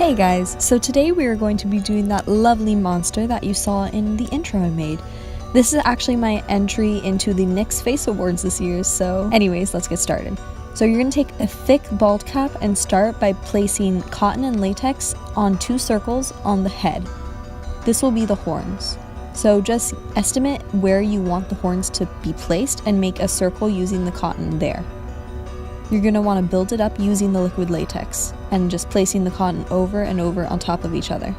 Hey guys, so today we are going to be doing that lovely monster that you saw in the intro I made. This is actually my entry into the NYX Face Awards this year, so anyways, let's get started. So you're going to take a thick bald cap and start by placing cotton and latex on 2 circles on the head. This will be the horns. So just estimate where you want the horns to be placed and make a circle using the cotton there. You're going to want to build it up using the liquid latex and just placing the cotton over and over on top of each other.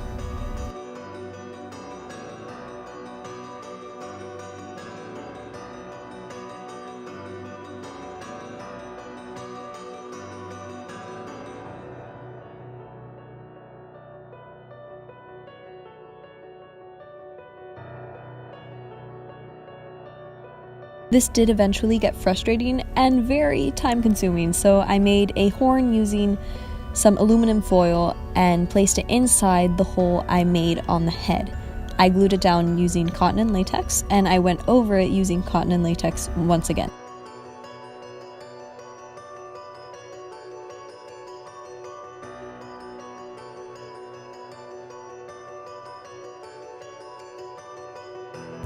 This did eventually get frustrating and very time consuming, so I made a horn using some aluminum foil and placed it inside the hole I made on the head. I glued it down using cotton and latex, and I went over it using cotton and latex once again.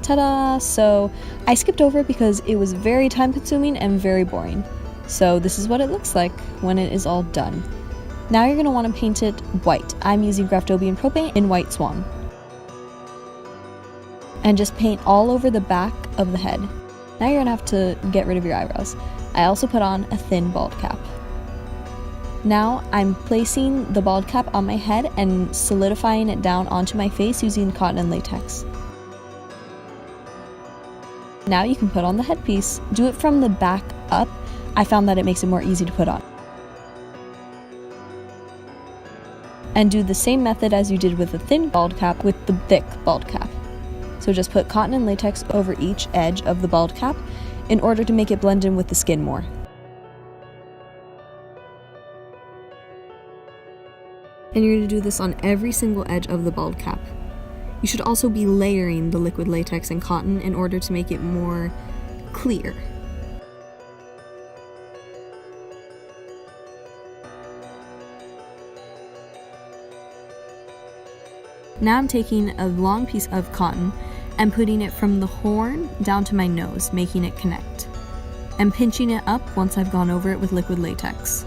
Ta-da! So I skipped over it because it was very time consuming and very boring. So this is what it looks like when it is all done. Now you're going to want to paint it white. I'm using Graftobian Pro Paint in White Swan. And just paint all over the back of the head. Now you're going to have to get rid of your eyebrows. I also put on a thin bald cap. Now I'm placing the bald cap on my head and solidifying it down onto my face using cotton and latex. Now you can put on the headpiece. Do it from the back up. I found that it makes it more easy to put on. And do the same method as you did with the thin bald cap with the thick bald cap. So just put cotton and latex over each edge of the bald cap in order to make it blend in with the skin more. And you're going to do this on every single edge of the bald cap. You should also be layering the liquid latex and cotton in order to make it more clear. Now I'm taking a long piece of cotton and putting it from the horn down to my nose, making it connect, and pinching it up once I've gone over it with liquid latex.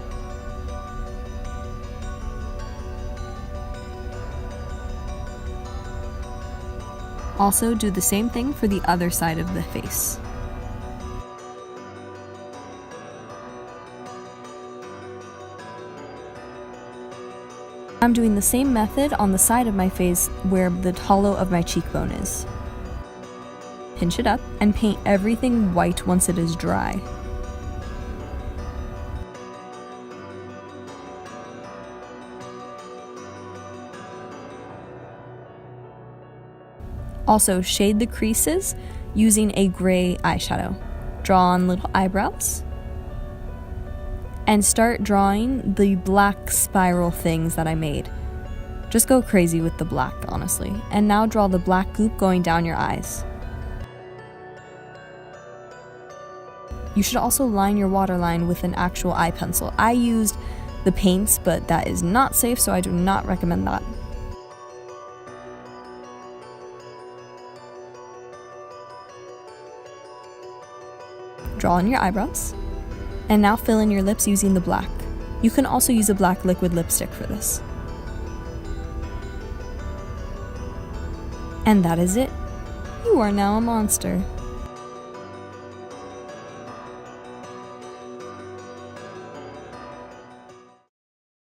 Also, do the same thing for the other side of the face. I'm doing the same method on the side of my face where the hollow of my cheekbone is. Pinch it up and paint everything white once it is dry. Also, shade the creases using a gray eyeshadow. Draw on little eyebrows. And start drawing the black spiral things that I made. Just go crazy with the black, honestly. And now draw the black goop going down your eyes. You should also line your waterline with an actual eye pencil. I used the paints, but that is not safe, so I do not recommend that. Draw on your eyebrows, and now fill in your lips using the black. You can also use a black liquid lipstick for this. And that is it. You are now a monster.